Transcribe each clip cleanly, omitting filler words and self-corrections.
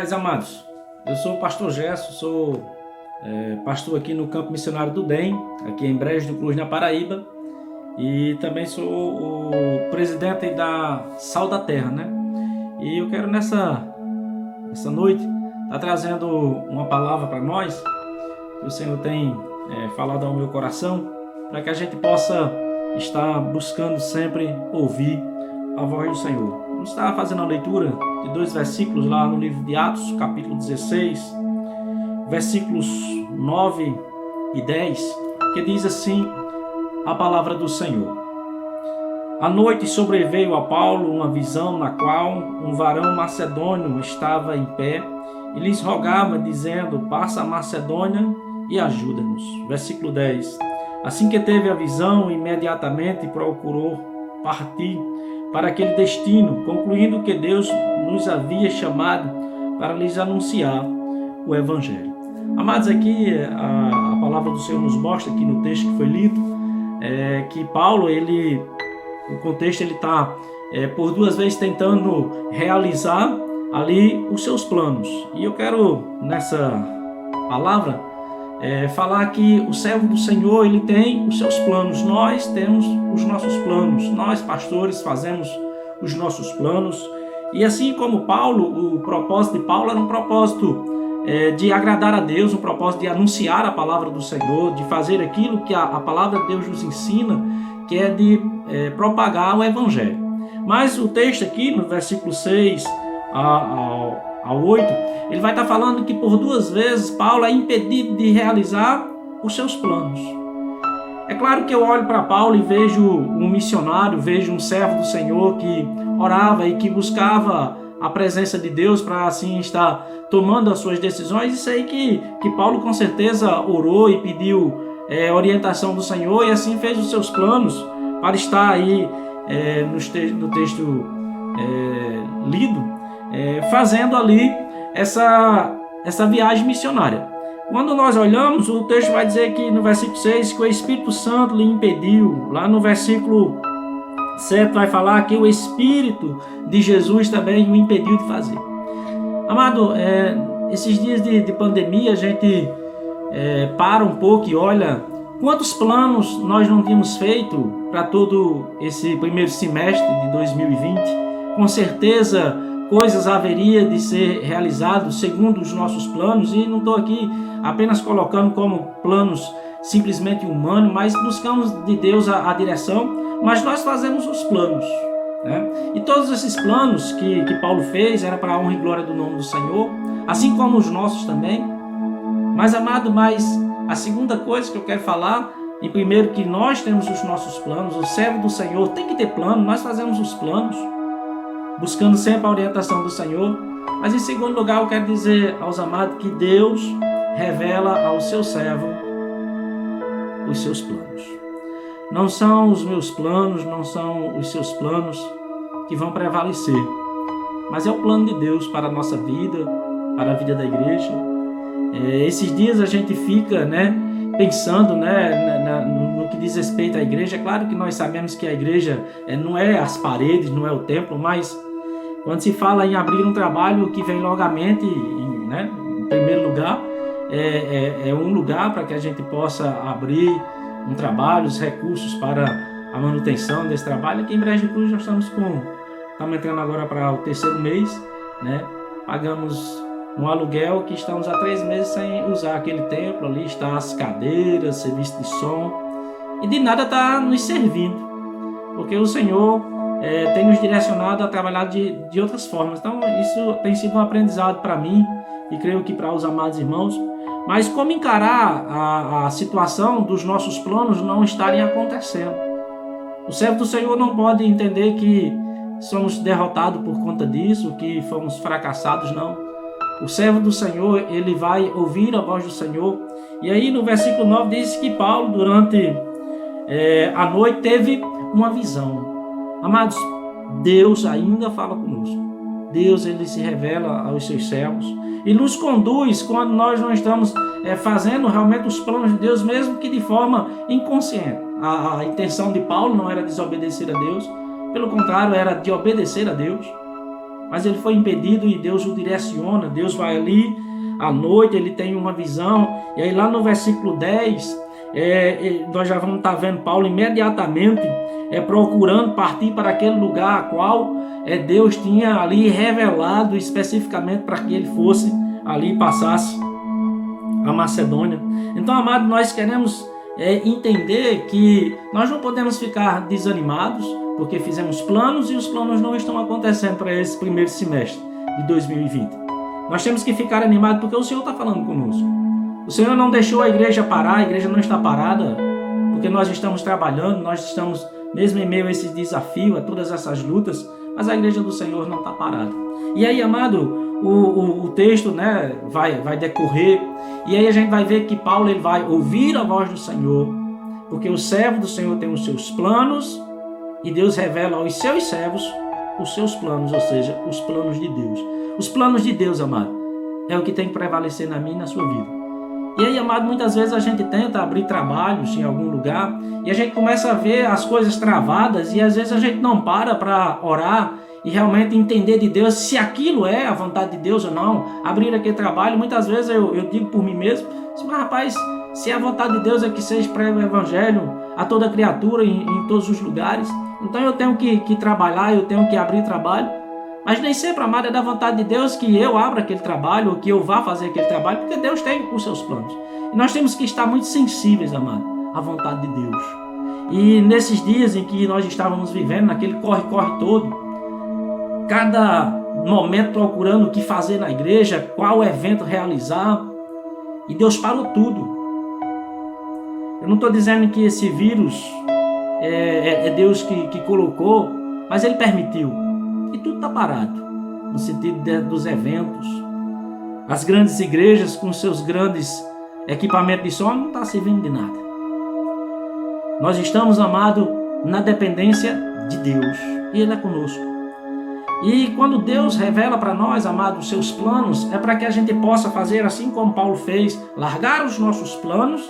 paz, amados. Eu sou o pastor Gerson, sou pastor aqui no Campo Missionário do DEM, aqui em Brejo do Cruz, na Paraíba, e também sou o presidente da Sal da Terra, né? E eu quero nessa noite estar trazendo uma palavra para nós, que o Senhor tem falado ao meu coração, para que a gente possa estar buscando sempre ouvir a voz do Senhor. Vamos estar fazendo a leitura de 2 versículos lá no livro de Atos, capítulo 16, versículos 9 e 10, que diz assim a palavra do Senhor. À noite sobreveio a Paulo uma visão na qual um varão macedônio estava em pé e lhes rogava, dizendo: passa a Macedônia e ajuda-nos. Versículo 10. Assim que teve a visão, imediatamente procurou partir para aquele destino, concluindo que Deus nos havia chamado para lhes anunciar o Evangelho. Amados, aqui a palavra do Senhor nos mostra, aqui no texto que foi lido, que Paulo, no contexto, ele está por 2 vezes tentando realizar ali os seus planos. E eu quero, nessa palavra, falar que o servo do Senhor, ele tem os seus planos. Nós temos os nossos planos. Nós, pastores, fazemos os nossos planos. E assim como Paulo, o propósito de Paulo era um propósito de agradar a Deus, um propósito de anunciar a palavra do Senhor, de fazer aquilo que a palavra de Deus nos ensina, que é de propagar o Evangelho. Mas o texto aqui, no versículo 6 ao 8, ele vai estar falando que por 2 vezes Paulo é impedido de realizar os seus planos. É claro que eu olho para Paulo e vejo um missionário, vejo um servo do Senhor que orava e que buscava a presença de Deus para assim estar tomando as suas decisões, e sei que Paulo com certeza orou e pediu orientação do Senhor e assim fez os seus planos para estar aí no texto lido, fazendo ali essa viagem missionária. Quando nós olhamos, o texto vai dizer que no versículo 6 que o Espírito Santo lhe impediu. Lá no versículo 7 vai falar que o Espírito de Jesus também o impediu de fazer. Amado, esses dias de pandemia a gente para um pouco e olha quantos planos nós não tínhamos feito para todo esse primeiro semestre de 2020. Com certeza coisas haveria de ser realizadas segundo os nossos planos, e não estou aqui apenas colocando como planos simplesmente humanos, mas buscamos de Deus a direção, mas nós fazemos os planos, né? E todos esses planos que Paulo fez era para a honra e glória do nome do Senhor, assim como os nossos também. Mas, amado, a segunda coisa que eu quero falar, em primeiro, que nós temos os nossos planos, o servo do Senhor tem que ter plano, nós fazemos os planos, buscando sempre a orientação do Senhor. Mas em segundo lugar, eu quero dizer aos amados que Deus revela ao seu servo os seus planos. Não são os meus planos, não são os seus planos que vão prevalecer, mas é o plano de Deus para a nossa vida, para a vida da igreja. Esses dias a gente fica pensando no que diz respeito à igreja. É claro que nós sabemos que a igreja não é as paredes, não é o templo, mas quando se fala em abrir um trabalho, o que vem logo à mente, em primeiro lugar, é um lugar para que a gente possa abrir um trabalho, os recursos para a manutenção desse trabalho. Aqui em Brejo do Cruz nós estamos entrando agora para o 3º mês, pagamos um aluguel que estamos há 3 meses sem usar aquele templo. Ali está as cadeiras, serviço de som, e de nada está nos servindo, porque o Senhor tem nos direcionado a trabalhar de outras formas. Então isso tem sido um aprendizado para mim, e creio que para os amados irmãos. Mas como encarar a situação dos nossos planos não estarem acontecendo? O servo do Senhor não pode entender que somos derrotados por conta disso, que fomos fracassados, não. O servo do Senhor, ele vai ouvir a voz do Senhor. E aí no versículo 9 diz que Paulo, durante a noite, teve uma visão. Amados, Deus ainda fala conosco. Deus, ele se revela aos seus servos e nos conduz quando nós não estamos fazendo realmente os planos de Deus, mesmo que de forma inconsciente. A intenção de Paulo não era desobedecer a Deus, pelo contrário, era de obedecer a Deus. mas ele foi impedido e Deus o direciona. Deus vai ali à noite, ele tem uma visão, e aí lá no versículo 10, nós já vamos estar vendo Paulo imediatamente procurando partir para aquele lugar a qual Deus tinha ali revelado especificamente para que ele fosse ali e passasse a Macedônia. Então, amado, nós queremos entender que nós não podemos ficar desanimados, porque fizemos planos e os planos não estão acontecendo para esse primeiro semestre de 2020. Nós temos que ficar animados porque o Senhor está falando conosco. O Senhor não deixou a igreja parar, a igreja não está parada, porque nós estamos trabalhando, nós estamos mesmo em meio a esse desafio, a todas essas lutas, mas a igreja do Senhor não está parada. E aí, amado, o texto, né, vai decorrer, e aí a gente vai ver que Paulo ele vai ouvir a voz do Senhor, porque o servo do Senhor tem os seus planos, e Deus revela aos seus servos os seus planos, ou seja, os planos de Deus. Os planos de Deus, amado, é o que tem que prevalecer na minha e na sua vida. E aí, amado, muitas vezes a gente tenta abrir trabalhos em algum lugar e a gente começa a ver as coisas travadas e às vezes a gente não para orar e realmente entender de Deus se aquilo é a vontade de Deus ou não. Abrir aquele trabalho, muitas vezes eu digo por mim mesmo, mas rapaz, se a vontade de Deus é que seja prego o evangelho a toda criatura em todos os lugares, então eu tenho que trabalhar, eu tenho que abrir trabalho. Mas nem sempre, amado, é da vontade de Deus que eu abra aquele trabalho ou que eu vá fazer aquele trabalho, porque Deus tem os seus planos. E nós temos que estar muito sensíveis, amado, à vontade de Deus. E nesses dias em que nós estávamos vivendo, naquele corre-corre todo, cada momento procurando o que fazer na igreja, qual evento realizar, e Deus parou tudo. Eu não estou dizendo que esse vírus é Deus que colocou, mas Ele permitiu. E tudo está parado, no sentido dos eventos. As grandes igrejas com seus grandes equipamentos de som não estão servindo de nada. Nós estamos, amado, na dependência de Deus, e Ele é conosco. E quando Deus revela para nós, amado, os seus planos, é para que a gente possa fazer assim como Paulo fez, largar os nossos planos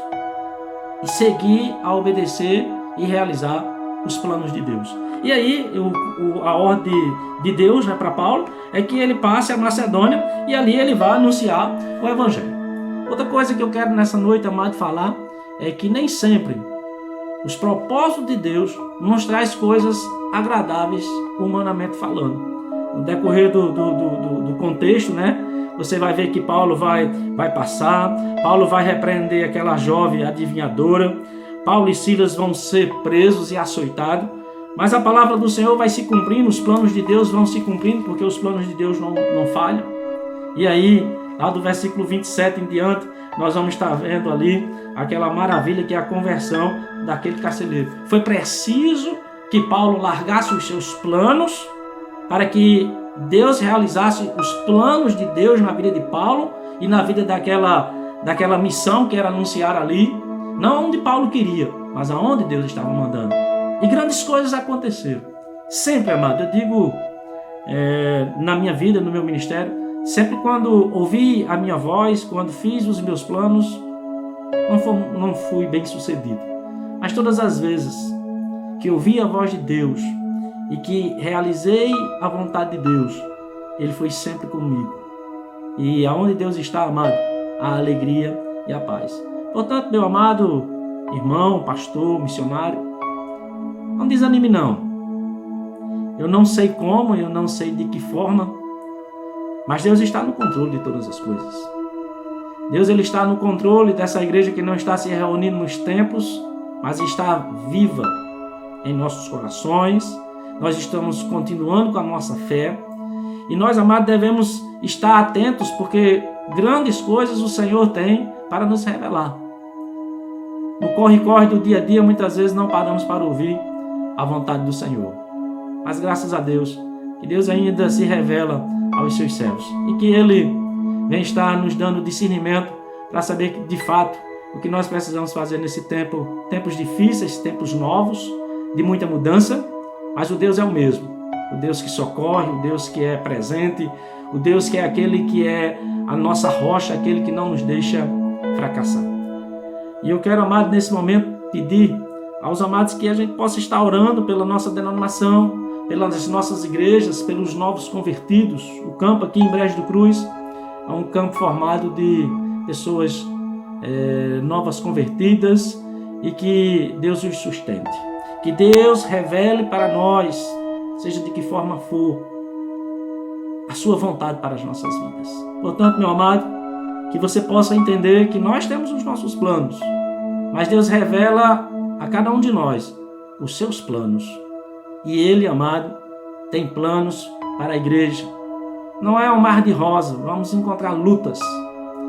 e seguir a obedecer e realizar os planos de Deus. E aí, a ordem de Deus, né, para Paulo é que ele passe a Macedônia e ali ele vai anunciar o Evangelho. Outra coisa que eu quero nessa noite, amado, falar é que nem sempre os propósitos de Deus nos traz coisas agradáveis, humanamente falando. No decorrer do contexto, né, você vai ver que Paulo vai passar, Paulo vai repreender aquela jovem adivinhadora, Paulo e Silas vão ser presos e açoitados, mas a palavra do Senhor vai se cumprindo, os planos de Deus vão se cumprindo, porque os planos de Deus não falham. E aí, lá do versículo 27 em diante, nós vamos estar vendo ali aquela maravilha que é a conversão daquele carcereiro. Foi preciso que Paulo largasse os seus planos para que Deus realizasse os planos de Deus na vida de Paulo e na vida daquela missão que era anunciar ali, não onde Paulo queria, mas aonde Deus estava mandando. E grandes coisas aconteceram. Sempre, amado, eu digo na minha vida, no meu ministério, sempre quando ouvi a minha voz, quando fiz os meus planos, não fui bem sucedido. Mas todas as vezes que ouvi a voz de Deus e que realizei a vontade de Deus, Ele foi sempre comigo. E aonde Deus está, amado, a alegria e a paz. Portanto, meu amado irmão, pastor, missionário, não desanime não. Eu não sei como, eu não sei de que forma, mas Deus está no controle de todas as coisas. Deus ele está no controle dessa igreja que não está se reunindo nos templos, mas está viva em nossos corações. Nós estamos continuando com a nossa fé. E nós, amados, devemos estar atentos, porque grandes coisas o Senhor tem para nos revelar. No corre-corre do dia a dia, muitas vezes não paramos para ouvir a vontade do Senhor. Mas graças a Deus, que Deus ainda se revela aos seus servos. E que Ele vem estar nos dando discernimento para saber que, de fato, o que nós precisamos fazer nesse tempo, tempos difíceis, tempos novos, de muita mudança, mas o Deus é o mesmo. O Deus que socorre, o Deus que é presente, o Deus que é aquele que é a nossa rocha, aquele que não nos deixa fracassar. E eu quero, amado, nesse momento pedir aos amados que a gente possa estar orando pela nossa denominação, pelas nossas igrejas, pelos novos convertidos. O campo aqui em Brejo do Cruz é um campo formado de pessoas novas convertidas e que Deus os sustente. Que Deus revele para nós, seja de que forma for, a sua vontade para as nossas vidas. Portanto, meu amado, que você possa entender que nós temos os nossos planos, mas Deus revela a cada um de nós os seus planos. E Ele, amado, tem planos para a igreja. Não é um mar de rosa, vamos encontrar lutas,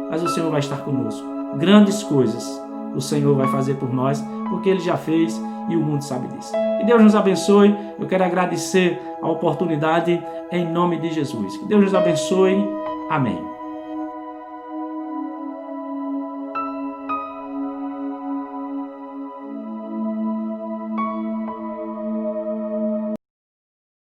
mas o Senhor vai estar conosco. Grandes coisas o Senhor vai fazer por nós, porque Ele já fez e o mundo sabe disso. Que Deus nos abençoe. Eu quero agradecer a oportunidade em nome de Jesus. Que Deus nos abençoe. Amém.